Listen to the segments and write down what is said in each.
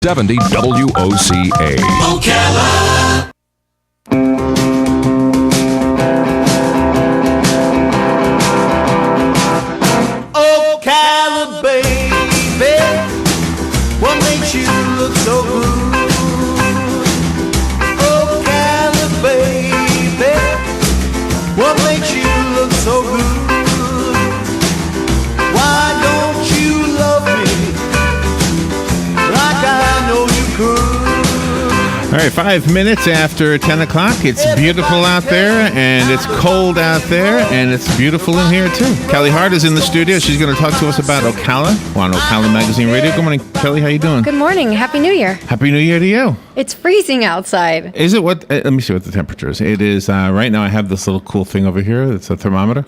70 WOCA. Ocala. Ocala, baby, what makes you look so good? Ocala, baby, what makes you look so good? Why don't you love me like I know you could? All right, 5 minutes after 10 o'clock. It's beautiful out there, and it's cold out there, and it's beautiful in here, too. Kelly Hart is in the studio. She's going to talk to us about Ocala on Ocala Magazine Radio. Good morning, Kelly. How you doing? Good morning. Happy New Year. Happy New Year to you. It's freezing outside. Is it what? Let me see what the temperature is. It is, right now I have this little cool thing over here. It's a thermometer.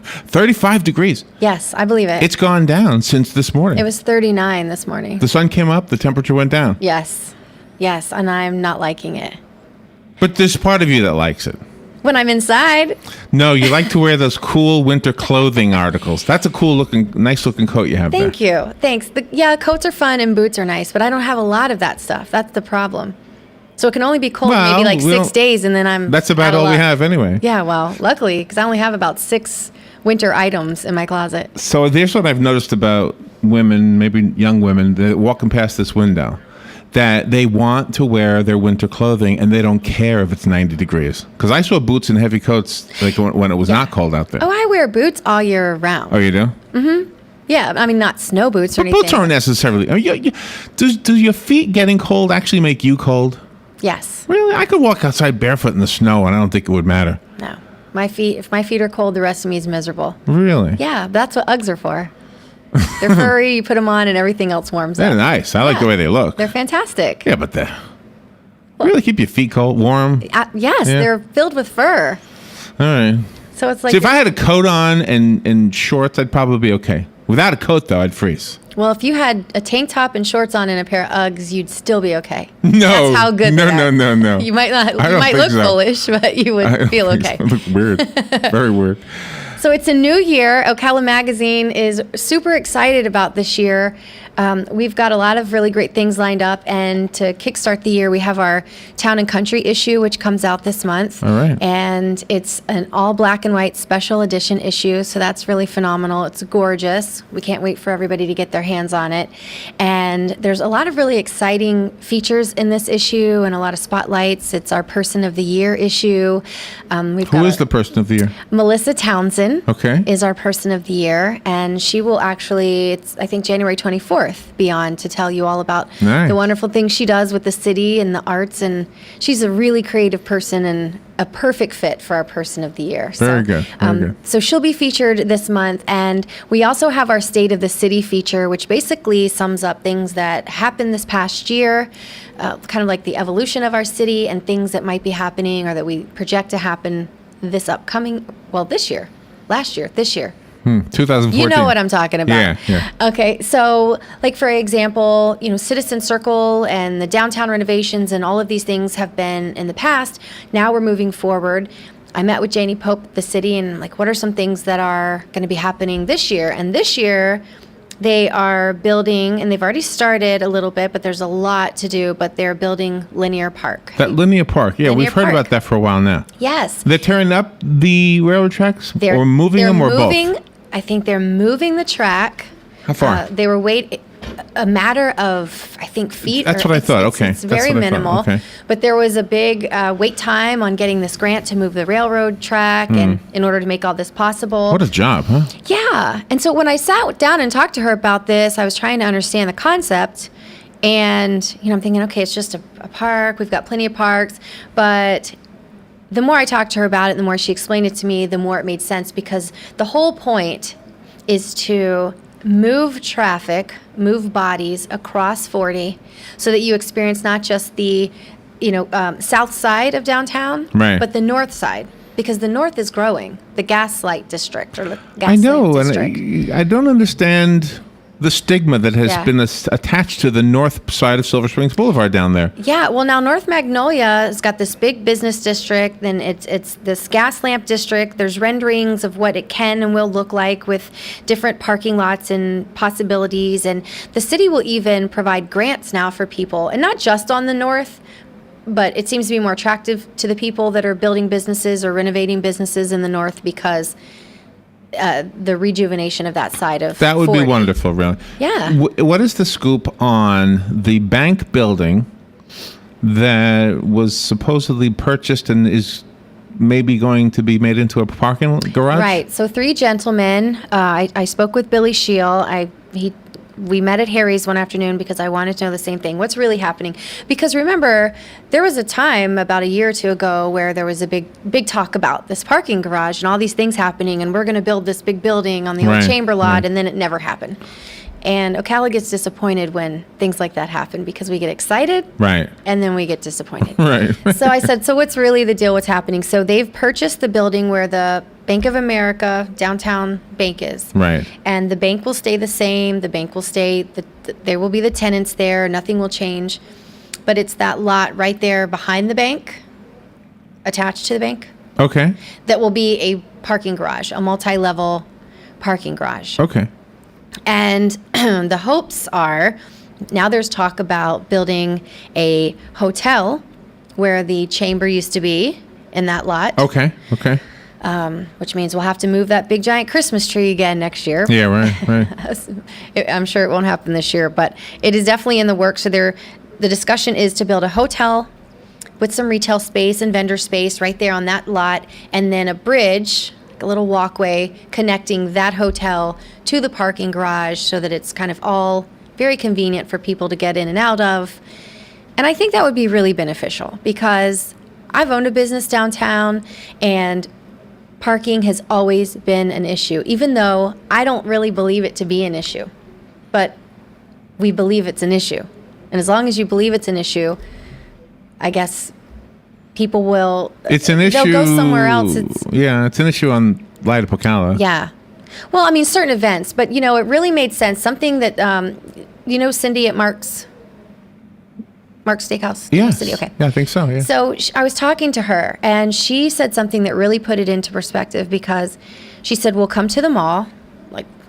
35 degrees. Yes, I believe it. It's gone down since this morning. It was 39 this morning. The sun came up, the temperature went down. Yes. Yes, and I'm not liking it. But there's part of you that likes it. When I'm inside. No, you like to wear those cool winter clothing articles. That's a nice looking coat you have there. Thank you. Thanks. Coats are fun and boots are nice, but I don't have a lot of that stuff. That's the problem. So it can only be cold maybe like 6 days, and then I'm That's about all we have anyway. Yeah, well, luckily, because I only have about 6 winter items in my closet. So here's what I've noticed about women, maybe young women, that walking past this window, that they want to wear their winter clothing and they don't care if it's 90 degrees. Because I saw boots and heavy coats like when it was not cold out there. Oh, I wear boots all year round. Oh, you do? Mm-hmm. Yeah, I mean, not snow boots or anything. Boots aren't necessarily. Does your feet getting cold actually make you cold? Yes. Really? I could walk outside barefoot in the snow and I don't think it would matter. No. If my feet are cold, the rest of me is miserable. Really? Yeah, that's what Uggs are for. They're furry, you put them on and everything else warms up. They're nice. I like the way they look. They're fantastic. Yeah, but they really keep your feet cold, warm. Yes, Yeah. they're filled with fur. All right. So it's like... See, if I had a coat on and shorts, I'd probably be okay. Without a coat, though, I'd freeze. Well, if you had a tank top and shorts on and a pair of Uggs, you'd still be okay. No. That's how good they are. No. You might not. I You don't might think look so. foolish, but you would feel okay. So. Look weird. Very weird. So it's a new year. Ocala Magazine is super excited about this year. We've got a lot of really great things lined up, and to kickstart the year, we have our Town and Country issue, which comes out this month. All right. And it's an all black and white special edition issue, so that's really phenomenal. It's gorgeous. We can't wait for everybody to get their hands on it. And there's a lot of really exciting features in this issue and a lot of spotlights. It's our Person of the Year issue. Who is the Person of the Year? Melissa Townsend. Okay. Is our Person of the Year, and she will actually, it's I think January 24th, be on to tell you all about the wonderful things she does with the city and the arts, and she's a really creative person and a perfect fit for our Person of the Year. Very good. Very good. So she'll be featured this month, and we also have our State of the City feature, which basically sums up things that happened this past year, kind of like the evolution of our city and things that might be happening or that we project to happen this year. Last year, this year. 2014. You know what I'm talking about. Yeah. Okay, so like for example, Citizen Circle and the downtown renovations and all of these things have been in the past. Now we're moving forward. I met with Janie Pope, the city, and what are some things that are going to be happening this year? And this year, they are building, and they've already started a little bit, but there's a lot to do, but they're building Linear Park. That Linear Park. Yeah, we've heard about that for a while now. Yes. They're tearing up the railroad tracks or moving them or both? I think they're moving the track. How far? They were a matter of, I think, feet. That's what I thought. Okay. It's very minimal. Okay. But there was a big wait time on getting this grant to move the railroad track and in order to make all this possible. What a job, huh? Yeah. And so when I sat down and talked to her about this, I was trying to understand the concept. And, I'm thinking, okay, it's just a park. We've got plenty of parks. But the more I talked to her about it, the more she explained it to me, the more it made sense, because the whole point is to move traffic, move bodies across 40 so that you experience not just the south side of downtown, but the north side, because the north is growing, the Gaslight District or the Gaslight District. And I don't understand the stigma that has Yeah. been attached to the north side of Silver Springs Boulevard down there. Yeah, well, now North Magnolia has got this big business district, then it's this gas lamp district. There's renderings of what it can and will look like with different parking lots and possibilities. And the city will even provide grants now for people, and not just on the north, but it seems to be more attractive to the people that are building businesses or renovating businesses in the north because the rejuvenation of that side of That would 40. be wonderful, really. Yeah. What is the scoop on the bank building that was supposedly purchased and is maybe going to be made into a parking garage? Right. So 3 gentlemen. I spoke with Billy Scheel. We met at Harry's one afternoon because I wanted to know the same thing. What's really happening? Because remember, there was a time about a year or two ago where there was a big talk about this parking garage and all these things happening, and we're going to build this big building on the old Right, chamber lot, right. and then it never happened. And Ocala gets disappointed when things like that happen because we get excited, Right. and then we get disappointed. Right. So I said, so what's really the deal? What's happening? So they've purchased the building where the Bank of America downtown bank is. Right. And the bank will stay the same. The bank will stay, there will be the tenants there. Nothing will change. But it's that lot right there behind the bank, attached to the bank, Okay. that will be a parking garage, a multi-level parking garage. Okay. And the hopes are, now there's talk about building a hotel where the chamber used to be in that lot, Okay. Okay. which means we'll have to move that big giant Christmas tree again next year. Yeah. Right. I'm sure it won't happen this year, but it is definitely in the works. So the discussion is to build a hotel with some retail space and vendor space right there on that lot, and then a bridge, like a little walkway connecting that hotel to the parking garage so that it's kind of all very convenient for people to get in and out of. And I think that would be really beneficial because I've owned a business downtown and parking has always been an issue, even though I don't really believe it to be an issue. But we believe it's an issue. And as long as you believe it's an issue, I guess people will. It's an issue. They'll go somewhere else. It's an issue on Light Up Ocala. Yeah. Well, I mean, certain events, but it really made sense. Something that, Cindy at Mark's Steakhouse? Yes. Cindy, okay. Yeah, I think so. Yeah. So I was talking to her, and she said something that really put it into perspective because she said, we'll come to the mall,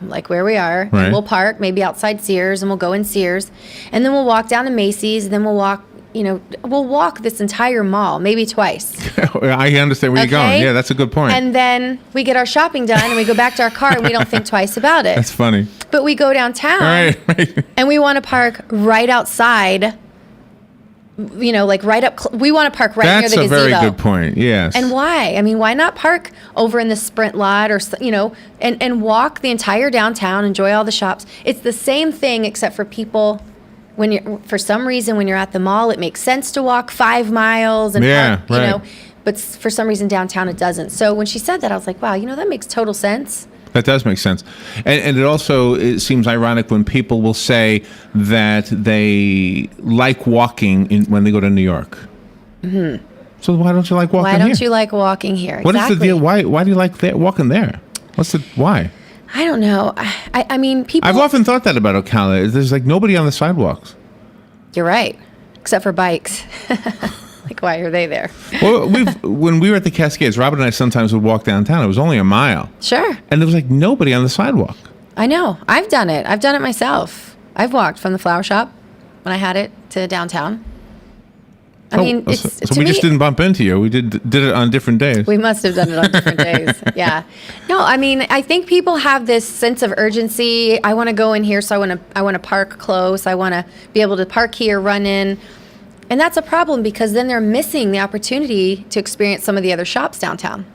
like where we are, Right. and we'll park maybe outside Sears, and we'll go in Sears, and then we'll walk down to Macy's, and then we'll walk this entire mall, maybe twice. I understand where you're going. Okay? Yeah, that's a good point. And then we get our shopping done, and we go back to our car, and we don't think twice about it. That's funny. But we go downtown, Right. and we want to park right outside, right up. We want to park right That's near the gazebo. a very good point. Yes. And why? I mean, why not park over in the Sprint lot or, and walk the entire downtown, enjoy all the shops? It's the same thing except for people, for some reason, when you're at the mall, it makes sense to walk 5 miles and Yeah, park, right. but for some reason downtown it doesn't. So when she said that, I was like, wow, that makes total sense. That does make sense. And it seems ironic when people will say that they like walking when they go to New York. Mm-hmm. So why don't you like walking Why here? don't you like walking here? What is Exactly. the deal? Why do you like walking there? Why? I don't know. I mean, people. I've often thought that about Ocala. There's like nobody on the sidewalks. You're right, except for bikes. Like, why are they there? Well, when we were at the Cascades, Robert and I sometimes would walk downtown. It was only a mile. Sure. And there was like nobody on the sidewalk. I know. I've done it. I've done it myself. I've walked from the flower shop when I had it to downtown. I mean, it's so to we me, just didn't bump into you. We did it on different days. we must have done it on different days. Yeah. No, I mean, I think people have this sense of urgency. I want to go in here, so I want to park close. I want to be able to park here, run in. And that's a problem because then they're missing the opportunity to experience some of the other shops downtown.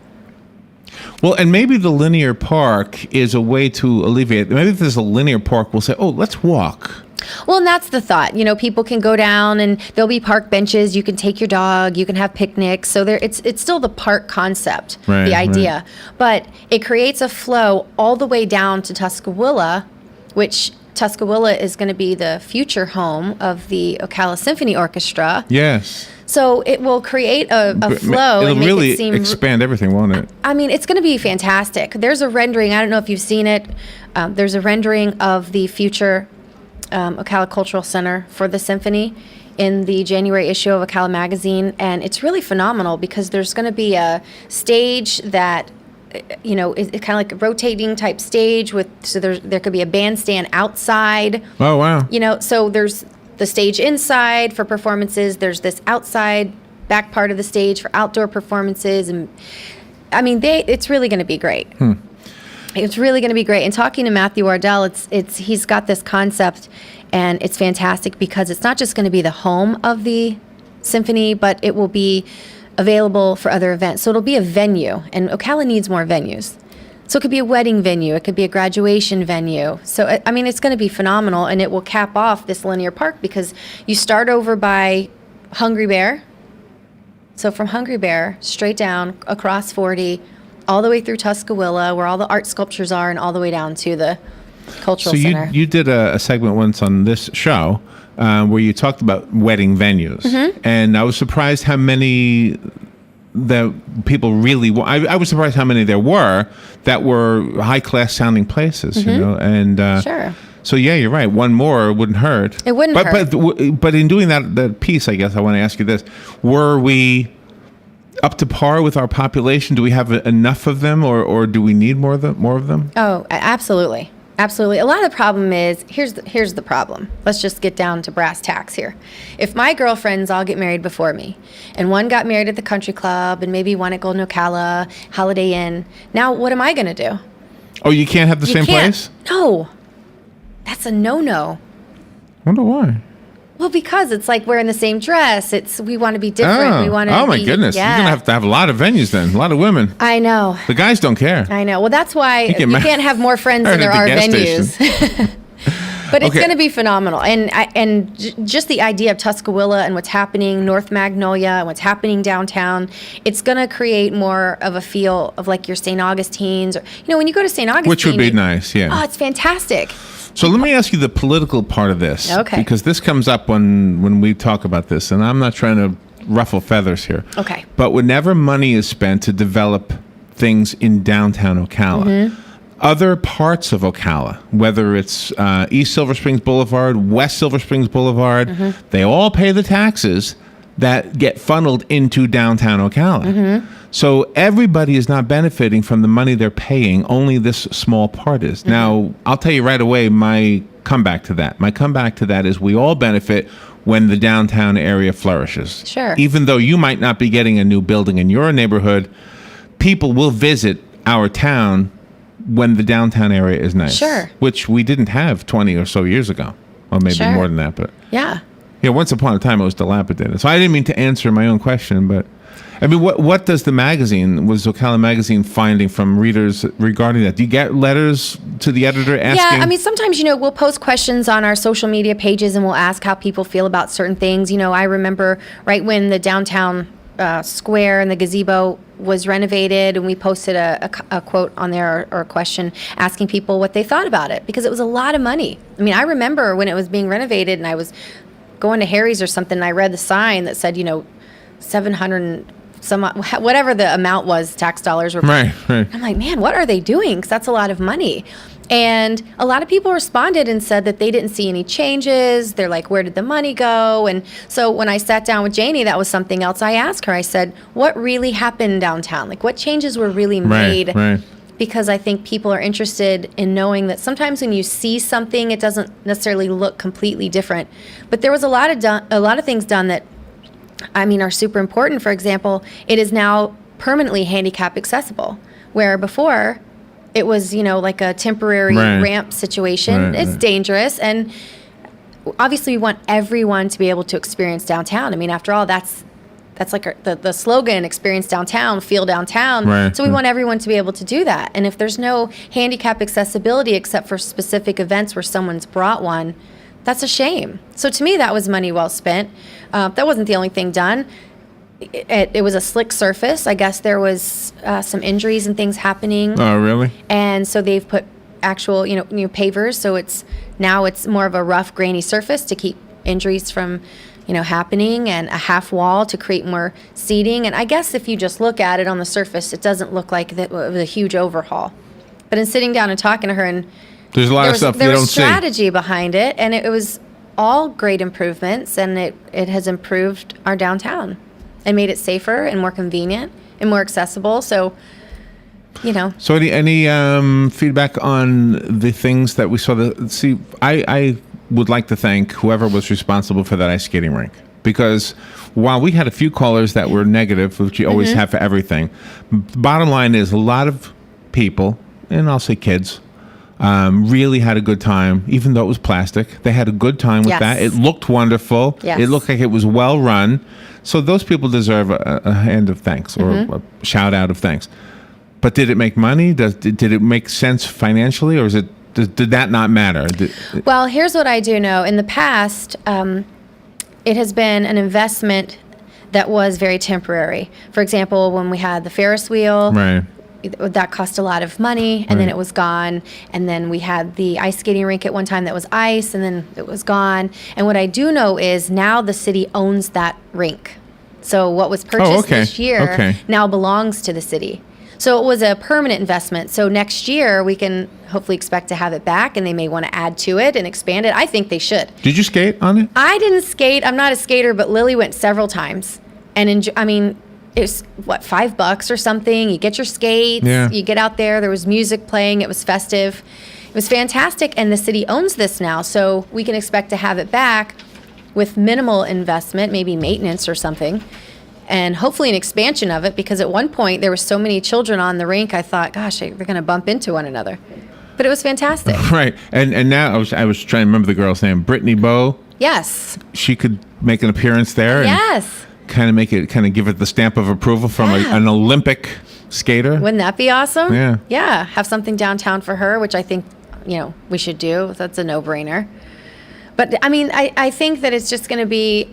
Well, and maybe the linear park is a way to alleviate. Maybe if there's a linear park, we'll say, oh, let's walk. Well, and that's the thought. People can go down and there'll be park benches. You can take your dog. You can have picnics. So it's still the park concept, Right, the idea. But it creates a flow all the way down to Tuscaloosa, which Tuscaloosa is going to be the future home of the Ocala Symphony Orchestra. Yes. So it will create a flow It'll and make really it seem expand everything, won't it? I mean, it's going to be fantastic. There's a rendering. I don't know if you've seen it. There's a rendering of the future Ocala Cultural Center for the symphony in the January issue of Ocala magazine, and it's really phenomenal because there's going to be a stage that is kind of like a rotating type stage there could be a bandstand outside. Oh wow! So there's the stage inside for performances. There's this outside back part of the stage for outdoor performances, and I mean, it's really going to be great. It's really going to be great. And talking to Matthew Ardell, he's got this concept, and it's fantastic because it's not just going to be the home of the symphony, but it will be available for other events. So it'll be a venue, and Ocala needs more venues. So it could be a wedding venue, it could be a graduation venue. So I mean, it's going to be phenomenal, and it will cap off this linear park because you start over by Hungry Bear. So from Hungry Bear straight down across 40, all the way through Tuscaloosa, where all the art sculptures are, and all the way down to the cultural center. So you did a segment once on this show where you talked about wedding venues, and I was surprised how many that people really. I was surprised how many there were that were high class sounding places, and sure. So yeah, you're right. One more wouldn't hurt. It wouldn't hurt. But in doing that piece, I guess I want to ask you this: were we up to par with our population? Do we have enough of them, or do we need more of them? Oh, absolutely. Absolutely. A lot of the problem is, here's the problem. Let's just get down to brass tacks here. If my girlfriends all get married before me, and one got married at the country club, and maybe one at Golden Ocala, Holiday Inn, now what am I going to do? Oh, you can't have the same place? No. That's a no-no. Wonder why. Well, because it's like wearing the same dress. We want to be different. We want to. Oh my goodness! Yeah. You're gonna have a lot of venues then. A lot of women. I know. The guys don't care. I know. Well, that's why you can't have more friends than there are venues. But it's going to be phenomenal, and just the idea of Tuscaloosa and what's happening North Magnolia and what's happening downtown, it's going to create more of a feel of like your St. Augustine's, or when you go to St. Augustine, which would be nice. Yeah. Oh, it's fantastic. So let me ask you the political part of this. Okay. Because this comes up when we talk about this, and I'm not trying to ruffle feathers here. Okay. But whenever money is spent to develop things in downtown Ocala, other parts of Ocala, whether it's East Silver Springs Boulevard, West Silver Springs Boulevard, they all pay the taxes that get funneled into downtown Ocala. So everybody is not benefiting from the money they're paying. Only this small part is. Now, I'll tell you right away my comeback to that. My comeback to that is we all benefit when the downtown area flourishes. Sure. Even though you might not be getting a new building in your neighborhood, people will visit our town when the downtown area is nice. Sure. Which we didn't have 20 or so years ago. Or maybe Sure. more than that. But Yeah. once upon a time it was dilapidated. So I didn't mean to answer my own question, but I mean, what does was Ocala magazine finding from readers regarding that? Do you get letters to the editor asking? Yeah, I mean, sometimes, we'll post questions on our social media pages and we'll ask how people feel about certain things. I remember right when the downtown square and the gazebo was renovated, and we posted a quote on there or a question asking people what they thought about it, because it was a lot of money. I mean, I remember when it was being renovated and I was going to Harry's or something, and I read the sign that said, 700 and some, whatever the amount was, tax dollars were. Right. I'm like, man, what are they doing? Because that's a lot of money. And a lot of people responded and said that they didn't see any changes. They're like, where did the money go? And so when I sat down with Janie, that was something else I asked her. I said, what really happened downtown? Like, what changes were really made? Right. Because I think people are interested in knowing that sometimes when you see something, it doesn't necessarily look completely different. But there was a lot of things done that, are super important. For example, it is now permanently handicap accessible, where before it was, like a temporary ramp situation. It's dangerous, and obviously we want everyone to be able to experience downtown. After all, that's like the slogan, experience downtown, feel downtown. So we want everyone to be able to do that. And if there's no handicap accessibility except for specific events where someone's brought one, that's a shame. So to me, that was money well spent. That wasn't the only thing done. It was a slick surface. I guess there was some injuries and things happening. Oh, really? And so they've put actual, new pavers. So it's more of a rough, grainy surface to keep injuries from, happening, and a half wall to create more seating. And I guess if you just look at it on the surface, it doesn't look like that was a huge overhaul. But in sitting down and talking to her, and There's a lot of stuff you there don't was see. strategy behind it, and it was all great improvements, and it has improved our downtown and made it safer and more convenient and more accessible. So, So any feedback on the things that we saw? I would like to thank whoever was responsible for that ice skating rink, because while we had a few callers that were negative, which you always have for everything, bottom line is a lot of people, and I'll say kids, really had a good time, even though it was plastic. They had a good time with Yes. that. It looked wonderful. Yes. It looked like it was well run. So those people deserve a hand of thanks, or a shout out of thanks. But did it make money? Did it make sense financially, or did that not matter? Well, here's what I do know. In the past, it has been an investment that was very temporary. For example, when we had the Ferris wheel, Right. that cost a lot of money, and then Right. it was gone. And then we had the ice skating rink at one time that was ice, and then it was gone. And what I do know is now the city owns that rink. So what was purchased okay. this year Okay. now belongs to the city. So it was a permanent investment. So next year we can hopefully expect to have it back, and they may want to add to it and expand it. I think they should. Did you skate on it? I didn't skate. I'm not a skater, but Lily went several times. And it was $5 or something. You get your skates, Yeah. you get out there. There was music playing. It was festive. It was fantastic. And the city owns this now. So we can expect to have it back with minimal investment, maybe maintenance or something. And hopefully an expansion of it, because at one point there were so many children on the rink, I thought, gosh, they're going to bump into one another. But it was fantastic. Right. And now I was trying to remember the girl's name, Brittany Bowe. Yes. She could make an appearance there. And Yes. kind of give it the stamp of approval from Yeah. an Olympic skater. Wouldn't that be awesome? Yeah. Yeah. Have something downtown for her, which I think, we should do. That's a no-brainer. But I think that it's just going to be,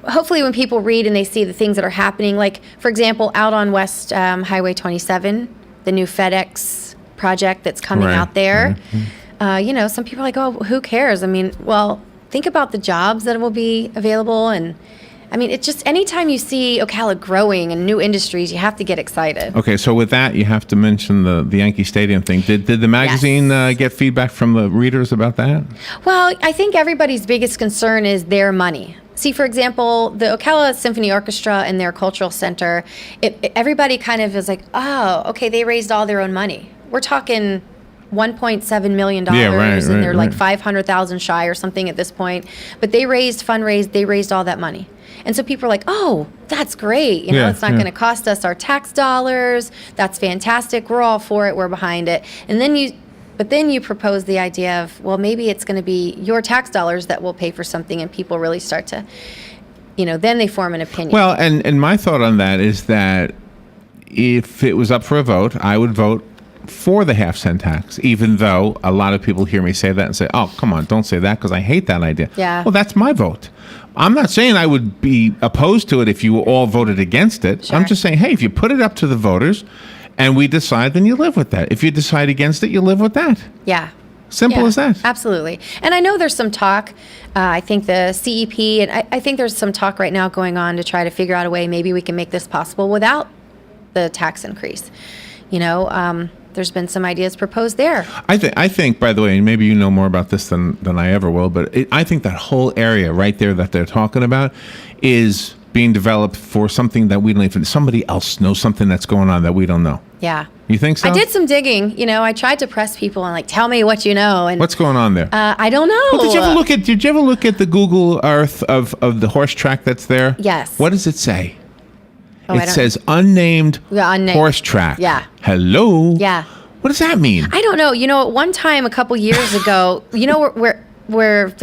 hopefully when people read and they see the things that are happening, like, for example, out on West Highway 27, the new FedEx project that's coming Right. out there, some people are like, oh, who cares? Well, think about the jobs that will be available. And it's just, anytime you see Ocala growing and new industries, you have to get excited. Okay, so with that, you have to mention the Yankee Stadium thing. Did the magazine get feedback from the readers about that? Well, I think everybody's biggest concern is their money. See, for example, the Ocala Symphony Orchestra and their cultural center, everybody kind of is like, oh, okay, they raised all their own money. We're talking $1.7 million, Yeah, right, and they're right, like right. 500,000 shy or something at this point. But they raised all that money. And so people are like, oh, that's great. Yeah, It's not yeah. going to cost us our tax dollars. That's fantastic. We're all for it. We're behind it. And then you propose the idea of, well, maybe it's going to be your tax dollars that will pay for something, and people really start to, then they form an opinion. Well, and my thought on that is that if it was up for a vote, I would vote for the half-cent tax, even though a lot of people hear me say that and say, oh, come on, don't say that, because I hate that idea. Yeah. Well, that's my vote. I'm not saying I would be opposed to it if you all voted against it. Sure. I'm just saying, hey, if you put it up to the voters and we decide, then you live with that. If you decide against it, you live with that. Yeah. Simple as that. Absolutely. And I know there's some talk, I think the CEP, and I think there's some talk right now going on to try to figure out a way maybe we can make this possible without the tax increase. There's been some ideas proposed there. I think, by the way, and maybe you know more about this than I ever will, but I think that whole area right there that they're talking about is being developed for something that we don't even, somebody else knows something that's going on that we don't know. Yeah. You think so? I did some digging. I tried to press people and tell me what you know. And What's going on there? I don't know. Well, did you ever look at the Google Earth of the horse track that's there? Yes. What does it say? Oh, I It don't- says unnamed, Yeah, unnamed. horse track. Yeah. Hello? Yeah. What does that mean? I don't know. At one time, a couple years ago, where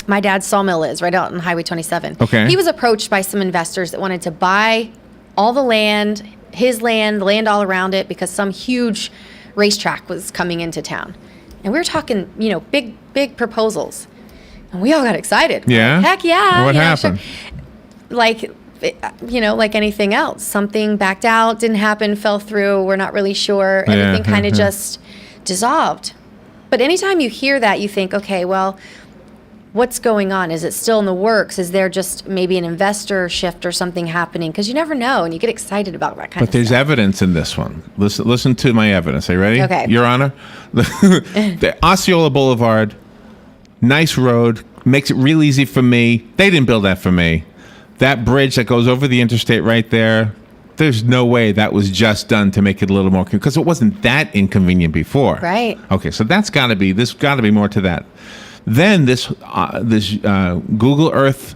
my dad's sawmill is, right out on Highway 27. Okay. He was approached by some investors that wanted to buy all the land, his land, the land all around it, because some huge racetrack was coming into town. And we were talking, big proposals. And we all got excited. Yeah? Heck yeah. What sure. happened? Like anything else. Something backed out, didn't happen, fell through. We're not really sure. Everything kind of just dissolved. But anytime you hear that, you think, okay, well, what's going on? Is it still in the works? Is there just maybe an investor shift or something happening? Because you never know, and you get excited about that kind of But there's stuff. evidence in this one. Listen to my evidence. Are you ready? Okay. Your Honor, the Osceola Boulevard, nice road, makes it real easy for me. They didn't build that for me. That bridge that goes over the interstate right there, there's no way that was just done to make it a little more, because it wasn't that inconvenient before. Right. Okay, so there's got to be more to that. Then this Google Earth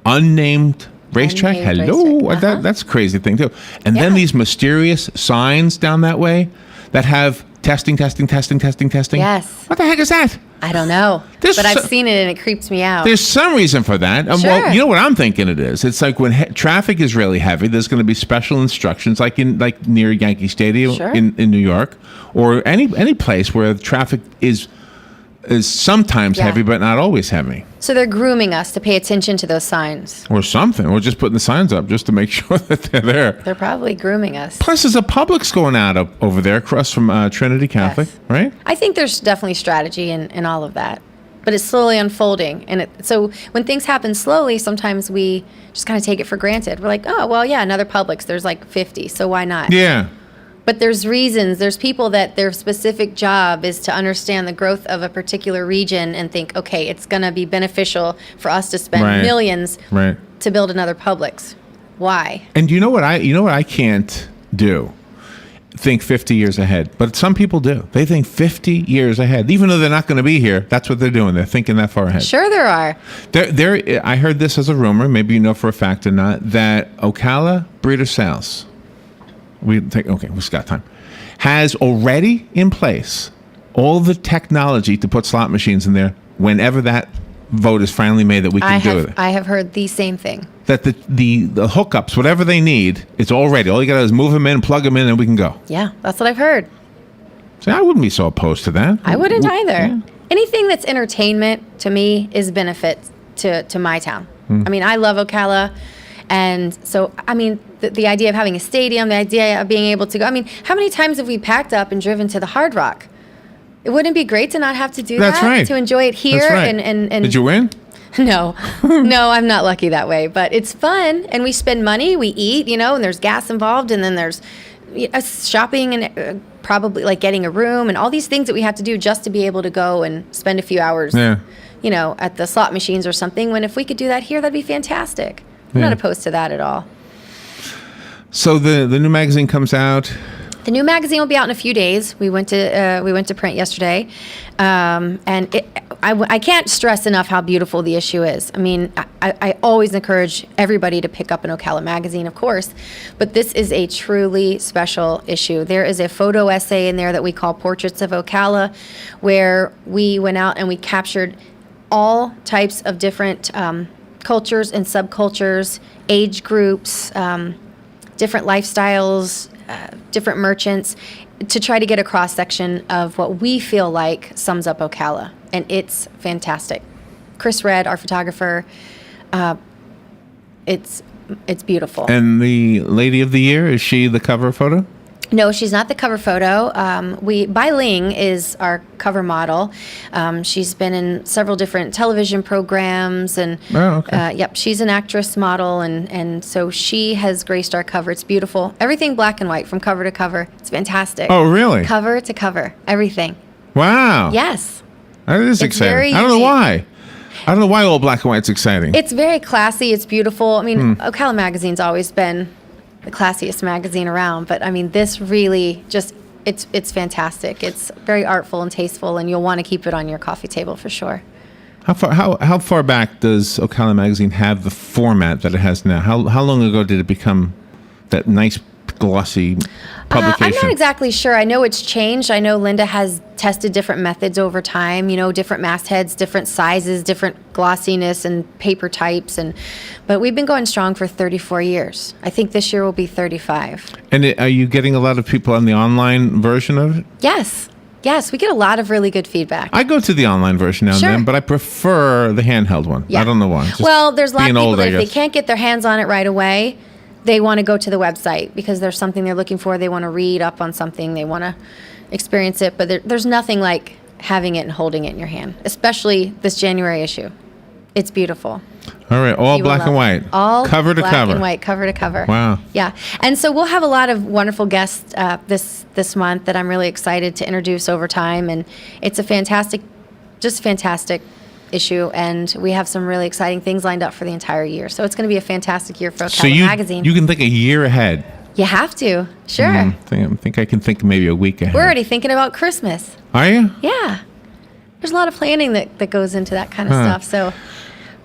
unnamed racetrack. Unnamed Hello, racetrack. that's a crazy thing too. And then Yeah. these mysterious signs down that way that have testing. Yes. What the heck is that? I don't know. There's But I've so- seen it, and it creeps me out. There's some reason for that. Sure. Well, you know what I'm thinking it is. It's like when traffic is really heavy, there's going to be special instructions, like near Yankee Stadium Sure. in New York, or any place where traffic is sometimes Yeah. heavy, but not always heavy. So they're grooming us to pay attention to those signs. Or something, or just putting the signs up just to make sure that they're there. They're probably grooming us. Plus, there's a Publix going out over there across from Trinity Catholic, Yes. right? I think there's definitely strategy in all of that, but it's slowly unfolding. And so when things happen slowly, sometimes we just kind of take it for granted. We're like, oh, well, yeah, another Publix. There's like 50, so why not? Yeah. But there's reasons. There's people that their specific job is to understand the growth of a particular region and think, okay, it's going to be beneficial for us to spend Right. millions Right. to build another Publix. Why? And you know what I can't do? Think 50 years ahead. But some people do. They think 50 years ahead. Even though they're not going to be here, that's what they're doing. They're thinking that far ahead. Sure, there are. I heard this as a rumor, maybe you know for a fact or not, that Ocala Breeder Sales, we've got time, has already in place all the technology to put slot machines in there whenever that vote is finally made that we can do it. I have heard the same thing. That the hookups, whatever they need, it's all ready. All you got to do is move them in, plug them in, and we can go. Yeah, that's what I've heard. See, I wouldn't be so opposed to that. I wouldn't either. Yeah. Anything that's entertainment to me is benefit to my town. I mean, I love Ocala. And so, I mean, the idea of having a stadium, the idea of being able to go. I mean, how many times have we packed up and driven to the Hard Rock? It wouldn't be great to not have to do That's that, right. to enjoy it here. That's right. And Did you win? No, no, I'm not lucky that way. But it's fun, and we spend money, we eat, and there's gas involved, and then there's shopping and probably like getting a room and all these things that we have to do just to be able to go and spend a few hours, Yeah. At the slot machines or something. When if we could do that here, that'd be fantastic. I'm not Yeah. opposed to that at all. So the new magazine comes out. The new magazine will be out in a few days. We went to print yesterday, and I can't stress enough how beautiful the issue is. I mean, I always encourage everybody to pick up an Ocala magazine, of course, but this is a truly special issue. There is a photo essay in there that we call Portraits of Ocala, where we went out and we captured all types of different cultures and subcultures, age groups, different lifestyles, different merchants, to try to get a cross section of what we feel like sums up Ocala, and it's fantastic. Chris Red, our photographer, it's beautiful. And the Lady of the Year, is she the cover photo? No, she's not the cover photo. Bai Ling is our cover model. She's been in several different television programs, and Oh, okay. yep, she's an actress model, and so she has graced our cover. It's beautiful. Everything black and white from cover to cover. It's fantastic. Oh, really? Cover to cover, everything. Wow. Yes. That is It's very exciting. I don't know unique. why. I don't know why all black and white's exciting. It's very classy. It's beautiful. I mean, Ocala Magazine's always been the classiest magazine around, but I mean, this really just, it's fantastic. It's very artful and tasteful, and you'll want to keep it on your coffee table for sure. How far back does Ocala magazine have the format that it has now? How long ago did it become that nice glossy publication? I'm not exactly sure. I know it's changed. I know Linda has tested different methods over time, different mastheads, different sizes, different glossiness and paper types, but we've been going strong for 34 years. I think this year will be 35. And are you getting a lot of people on the online version of it? Yes. Yes, we get a lot of really good feedback. I go to the online version now Sure. and then, but I prefer the handheld one. Yeah. I don't know why. Just Well, there's a lot of being people old, that I if they guess. can't get their hands on it right away, they want to go to the website because there's something they're looking for. They want to read up on something. They want to experience it. But there's nothing like having it and holding it in your hand, especially this January issue. It's beautiful. All right, all You will black love and it. white. All cover to black cover. and white, cover to cover. Wow. Yeah, and so we'll have a lot of wonderful guests this month that I'm really excited to introduce over time, and it's a fantastic issue, and we have some really exciting things lined up for the entire year. So it's going to be a fantastic year for So Ocala you Magazine. you can think a year ahead. You have to, sure. I think I can think maybe a week ahead. We're already thinking about Christmas. Are you? Yeah, there's a lot of planning that goes into that kind of Huh. stuff.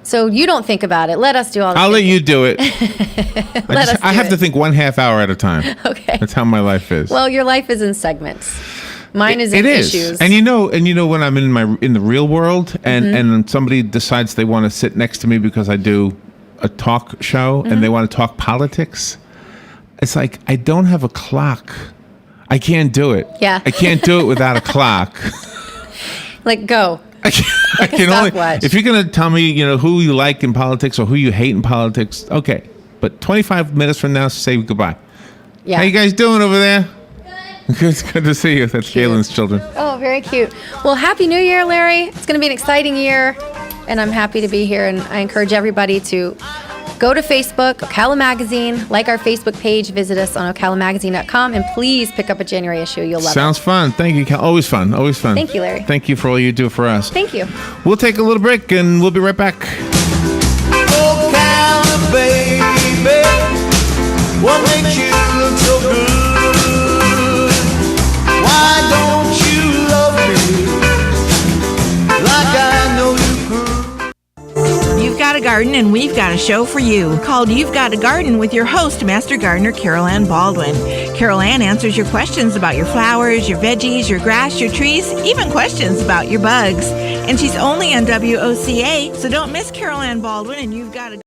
So you don't think about it. Let us do all the I'll let thinking. you do it. Let us I do have it. to think 1/2 hour at a time. Okay. That's how my life is. Well, your life is in segments. Mine is in It is. issues. And you know when I'm in the real world and somebody decides they want to sit next to me because I do a talk show and they want to talk politics, it's like I don't have a clock. I can't do it. Yeah. I can't do it without a clock. Like, go. I can only stopwatch. if you're going to tell me, who you like in politics or who you hate in politics, okay. But 25 minutes from now, say goodbye. Yeah. How you guys doing over there? Good. It's good to see you. That's Galen's children. Oh, very cute. Well, Happy New Year, Larry. It's going to be an exciting year, and I'm happy to be here. And I encourage everybody to go to Facebook, Ocala Magazine, like our Facebook page, visit us on ocalamagazine.com, and please pick up a January issue. You'll love Sounds fun. Thank you, Cal. Always fun. Always fun. Thank you, Larry. Thank you for all you do for us. it. Thank you. We'll take a little break and we'll be right back. Ocala, baby, what makes you look so good? Why don't you love me like I know you could? You've got a garden and we've got a show for you called You've Got a Garden with your host, Master Gardener Carol Ann Baldwin. Carol Ann answers your questions about your flowers, your veggies, your grass, your trees, even questions about your bugs. And she's only on WOCA, so don't miss Carol Ann Baldwin and You've Got a